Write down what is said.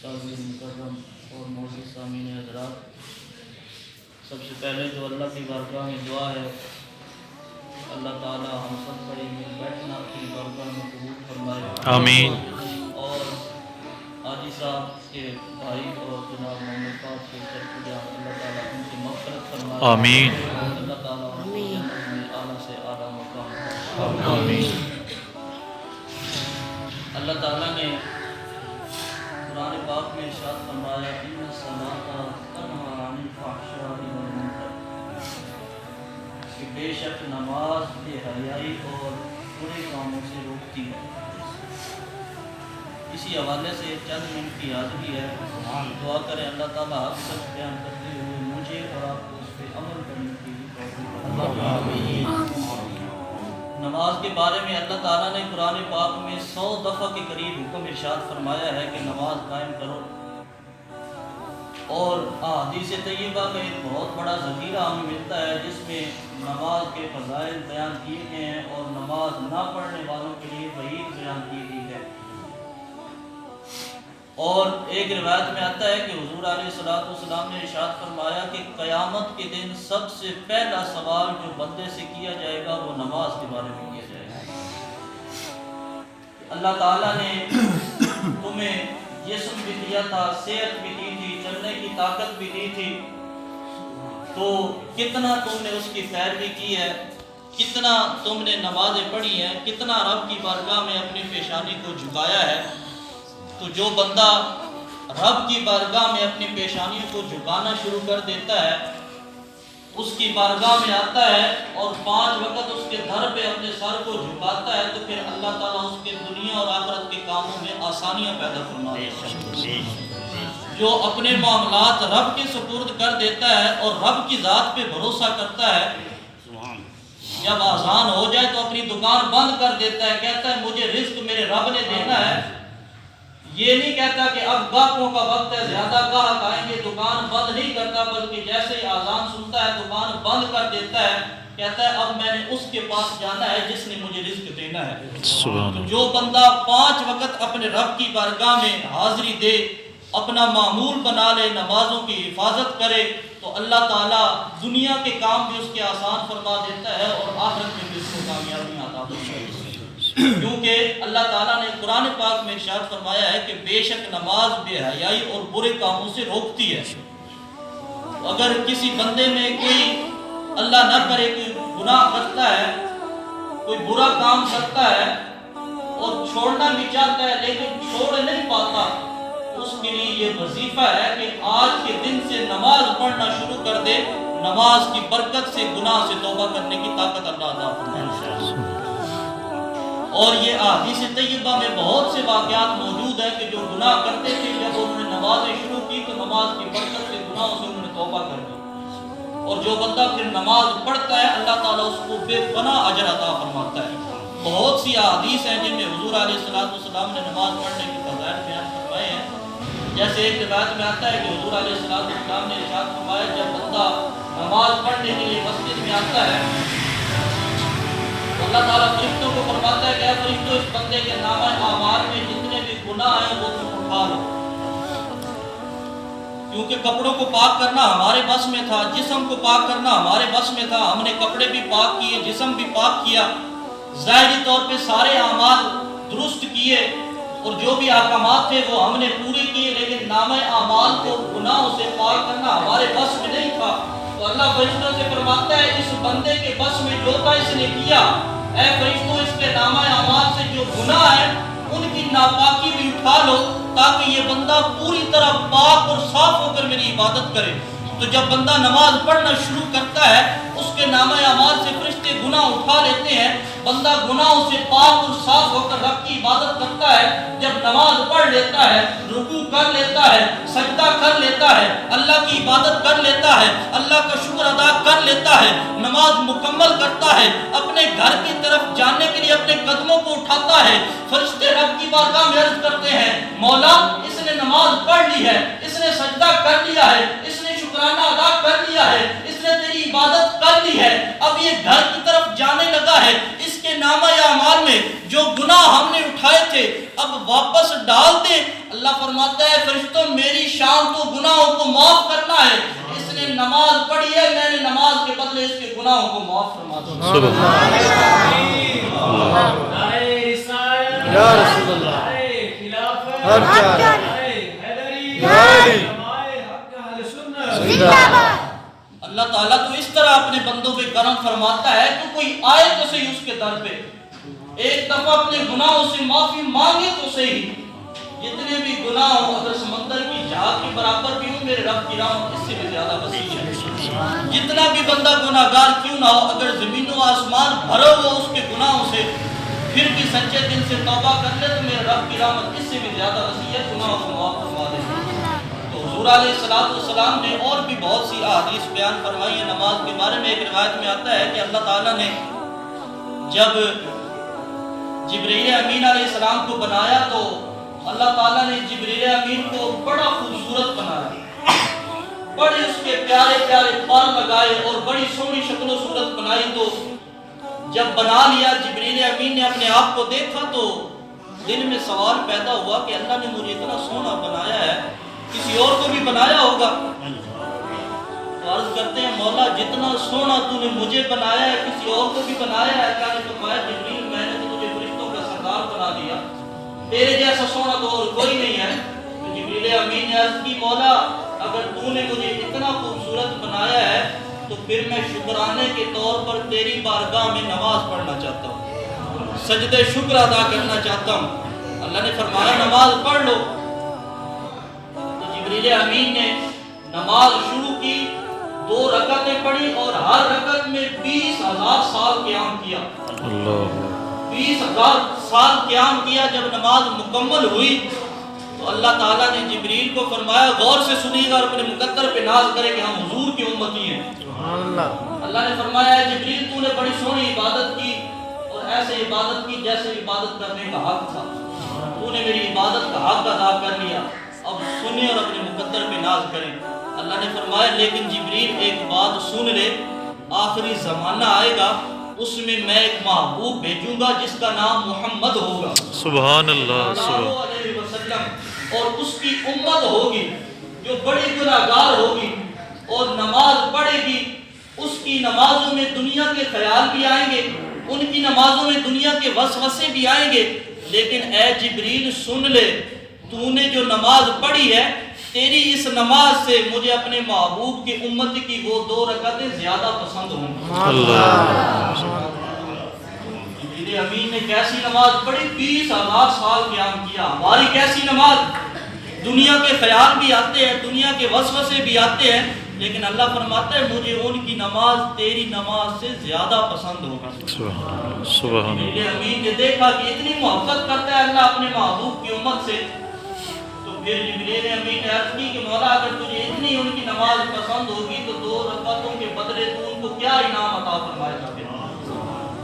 काबिल मुकर्रम और मोअज़्ज़ज़ सामीन हज़रात, सबसे पहले तो अल्लाह की बारगाह में दुआ है अल्लाह ताला हम सब का ये मिल बैठना अपनी बारगाह में कबूल फरमाए। आमीन। और हाजी साहब के भाई और जनाब मोहम्मद साहब के सरपुजा अल्लाह ताला उनकी मग़फ़िरत फरमाए। आमीन। अल्लाह ताला उनको जन्नत में आला से आला मकाम आमीन। अल्लाह ताला ने कुरान पाक में इरशाद फरमाया इन्ना सलाता तन्हा अनिल फ़हशाई वल मुनकर, कि बेशक नमाज बेहयाई और बुरे कामों से रोकती है। इसी हवाले से चंद मिनट की हाज़िरी है। दुआ करें अल्लाह ताला हक़ सच बयान करते हुए मुझे और आपको उस पर अमल करने की तौफ़ीक़ नमाज के बारे में अल्लाह ताला ने कुरान पाक में 100 दफ़ा के करीब हुक्म इरशाद फरमाया है कि नमाज कायम करो। और हदीस तय्यबा में एक बहुत बड़ा ज़ख़ीरा हमें मिलता है जिसमें नमाज के फ़ज़ाइल बयान किए गए हैं और नमाज ना पढ़ने वालों के लिए वईद बयान की गई है। और एक रिवायत में आता है कि हुज़ूर अलैहिस्सलाम ने इरशाद फरमाया कि क़यामत के दिन सबसे पहला सवाल जो बंदे से किया जाएगा वो नमाज के बारे में किया जाएगा। अल्लाह ताला ने तुम्हें जिस्म भी दिया था, सेहत भी दी थी, चलने की ताकत भी दी थी, तो कितना तुमने उसकी पैरवी की है, कितना तुमने नमाजें पढ़ी हैं, कितना रब की बारगाह में अपनी पेशानी को झुकाया है। तो जो बंदा रब की बारगाह में अपनी पेशानियों को झुकाना शुरू कर देता है, उसकी बारगाह में आता है और 5 वक्त उसके दर पे अपने सर को झुकाता है, तो फिर अल्लाह ताला उसके दुनिया और आखिरत के कामों में आसानियां पैदा फरमा देता है। जो अपने मामलात रब के सुपुर्द कर देता है और रब की ज़ात पे भरोसा करता है, जब आसान हो जाए तो अपनी दुकान बंद कर देता है, कहता है मुझे रिस्क मेरे रब ने देना है। ये नहीं कहता कि अब गाहकों का वक्त है, ज्यादा गाहक आएंगे, दुकान बंद नहीं करता, बल्कि जैसे ही आजान सुनता है दुकान बंद कर देता है, कहता है अब मैंने उसके पास जाना है जिसने मुझे रिस्क देना है। जो बंदा 5 वक्त अपने रब की बारगाह में हाजिरी दे, अपना मामूल बना ले, नमाजों की हिफाजत करे, तो अल्लाह ताला दुनिया के काम भी उसके आसान फरमा देता है और आखिरत में भी उसको कामयाबी अता फरमाता है। क्योंकि अल्लाह ताला ने कुरान पाक में इरशाद फरमाया है कि बेशक नमाज बेहयाई और बुरे कामों से रोकती है। अगर किसी बंदे में कोई अल्लाह न करे कोई गुनाह करता है, कोई बुरा काम करता है और छोड़ना भी चाहता है लेकिन छोड़ नहीं पाता, उसके लिए ये वजीफा है कि आज के दिन से नमाज पढ़ना शुरू कर दे। नमाज की बरकत से गुनाह से तौबा करने की ताकत अल्लाह अता फरमाए। और ये हदीस तय्यबा में बहुत से वाक़यात मौजूद है कि जो गुनाह करते थे, जब उन्होंने नमाजें शुरू की तो नमाज की बरकत से गुनाहों से उन्होंने तौबा कर दी। और जो बंदा फिर नमाज पढ़ता है अल्लाह ताला उसको बेपनाह अजर अता फरमाता है। बहुत सी हदीस हैं जिनमें हुज़ूर अलैहिस्सलाम ने नमाज पढ़ने के फ़ज़ाइल बयान फरमाए हैं। जैसे एक रिवायत में आता है कि हुज़ूर अलैहिस्सलाम ने इरशाद फरमाया जब बंदा नमाज पढ़ने के लिए मस्जिद में आता है, अल्लाह ताला फरिश्तों को फरमाता है कि ऐ फरिश्तों, इस बंदे के नामा आमाल में जितने भी गुनाह हैं वो तुम उठा लो। क्योंकि कपड़ों को पाक करना हमारे बस में था, जिस्म को पाक करना हमारे बस में था, हमने कपड़े भी पाक किए, जिस्म भी पाक किया, ज़ाहिरी तौर पे सारे आमाल दुरुस्त किए और जो भी अहकामात थे वो हमने पूरे किए, लेकिन नामा आमाल को गुनाहों से पाक करना हमारे बस में नहीं था। तो अल्लाह फरिश्तों से फरमाता है इस बंदे के बस में जो था इसने किया, ऐ फरिश्तों इसके नामा आमाल से जो गुनाह है उनकी नापाकी भी उठा लो, ताकि ये बंदा पूरी तरह पाक और साफ होकर मेरी इबादत करे। तो जब बंदा नमाज पढ़ना शुरू करता है उसके नामा आमाल से फरिश्ते गुनाह उठा लेते हैं, बंदा गुनाहों से पाक और साफ होकर रब की इबादत करता है। जब नमाज पढ़ लेता है, रुकू कर लेता है, सजदा कर लेता है, अल्लाह की इबादत कर लेता है, अल्लाह का शुक्र अदा कर लेता है, नमाज मुकम्मल करता है, अपने घर की तरफ जाने के लिए अपने कदमों को उठाता है, फरिश्ते रब की बारगाह में अर्ज करते हैं मौला इसने नमाज पढ़ ली है, इसने सजदा कर लिया है, इसने शुक्राना अदा कर लिया है, इसने तेरी इबादत कर ली है, अब ये घर की तरफ जाने लगा है, इस کے نامہ اعمال میں جو گناہ ہم نے اٹھائے تھے اب واپس ڈال دے. اللہ فرماتا ہے فرشتوں میری شان تو گناہوں کو معاف کرنا ہے. اس نے نماز پڑھی ہے, میں نے نماز کے بدلے اس کے گناہوں کو معاف فرما دیا. یا رسول اللہ اللہ تعالیٰ تو اس طرح اپنے بندوں پہ کرم فرماتا ہے تو کوئی آئے تو صحیح اس کے در پہ, ایک دفعہ اپنے گناہوں سے معافی مانگے تو صحیح. جتنے بھی گناہ ہوں اگر سمندر کی جھاگ کے برابر بھی ہوں, میرے رب کی رحمت اس سے بھی زیادہ وسیع ہے. جتنا بھی بندہ گناہگار کیوں نہ ہو, اگر زمین و آسمان بھرا ہوا اس کے گناہوں سے, پھر بھی سچے دل سے توبہ کر لے تو میرے رب کی رحمت اس سے بھی زیادہ وسیع ہے, گناہوں کو معاف فرما دے. تو حضور علیہ السلام نے اور بھی بہت سی احادیث بیان فرمائی ہیں نماز کے بارے میں. ایک روایت میں آتا ہے کہ اللہ تعالیٰ نے جب جبرائیل امین علیہ السلام کو بنایا تو اللہ تعالیٰ نے جبرائیل امین کو بڑا خوبصورت بنایا, بڑے اس کے پیارے پیارے پر لگائے اور بڑی سونی شکل و صورت بنائی. تو جب بنا لیا جبرائیل امین نے اپنے آپ کو دیکھا تو دل میں سوال پیدا ہوا کہ اللہ نے مجھے اتنا سونا بنایا ہے, کسی اور کو بھی بنایا ہوگا. تو عرض کرتے ہیں مولا جتنا سونا تو نے مجھے بنایا ہے کسی اور کو بھی بنایا ہے. اللہ نے فرمایا جبرائیل میں نے تو تجھے فرشتوں کا سردار بنا دیا, تیرے جیسا سونا تو اور کوئی نہیں ہے. تو جبرائیل امین نے عرض کی مولا اگر تو نے مجھے اتنا خوبصورت بنایا ہے تو پھر میں شکرانے کے طور پر تیری بارگاہ میں نماز پڑھنا چاہتا ہوں, سجدہ شکر ادا کرنا چاہتا ہوں. اللہ نے فرمایا نماز پڑھ لو. تو جبرائیل امین نے نماز شروع کی, 2 رکعتیں پڑھی اور ہر رکعت میں 20,000 سال قیام کیا. 20,000 سال قیام کیا. جب نماز مکمل ہوئی تو اللہ تعالیٰ نے جبریل کو فرمایا غور سے سنیے گا اور اپنے مقدر پہ ناز کرے کہ ہم حضور کی امتی ہیں. اللہ نے فرمایا جبریل تو نے بڑی سونی عبادت کی اور ایسے عبادت کی جیسے عبادت کرنے کا حق تھا, تو نے میری عبادت کا حق ادا کر لیا, اب سنیں اور اپنے مقدر پہ ناز کریں. اللہ نے فرمایا لیکن جبریل ایک بات سن لے, آخری زمانہ آئے گا اس میں میں ایک محبوب بھیجوں گا جس کا نام محمد ہوگا سبحان اللہ صلی اللہ علیہ وسلم, اور اس کی امت ہوگی جو بڑی گناہگار ہوگی اور نماز پڑھے گی. اس کی نمازوں میں دنیا کے خیال بھی آئیں گے, ان کی نمازوں میں دنیا کے وسوسے بھی آئیں گے, لیکن اے جبریل سن لے تو نے جو نماز پڑھی ہے تیری اس نماز سے مجھے اپنے محبوب کی امت کی وہ 2 رکعتیں زیادہ پسند ہوں گی. جبریل امین نے کیسی نماز پڑھی, 20,000 سال قیام کیا. ہماری کیسی نماز, دنیا کے خیال بھی آتے ہیں, دنیا کے وسوسے بھی آتے ہیں, لیکن اللہ فرماتا ہے مجھے ان کی نماز تیری نماز سے زیادہ پسند ہوگا. جبریل امین نے دیکھا کہ اتنی محبت کرتا ہے اللہ اپنے محبوب کی امت سے, تو پھر جبریل امین نے عرض کی کہ مولا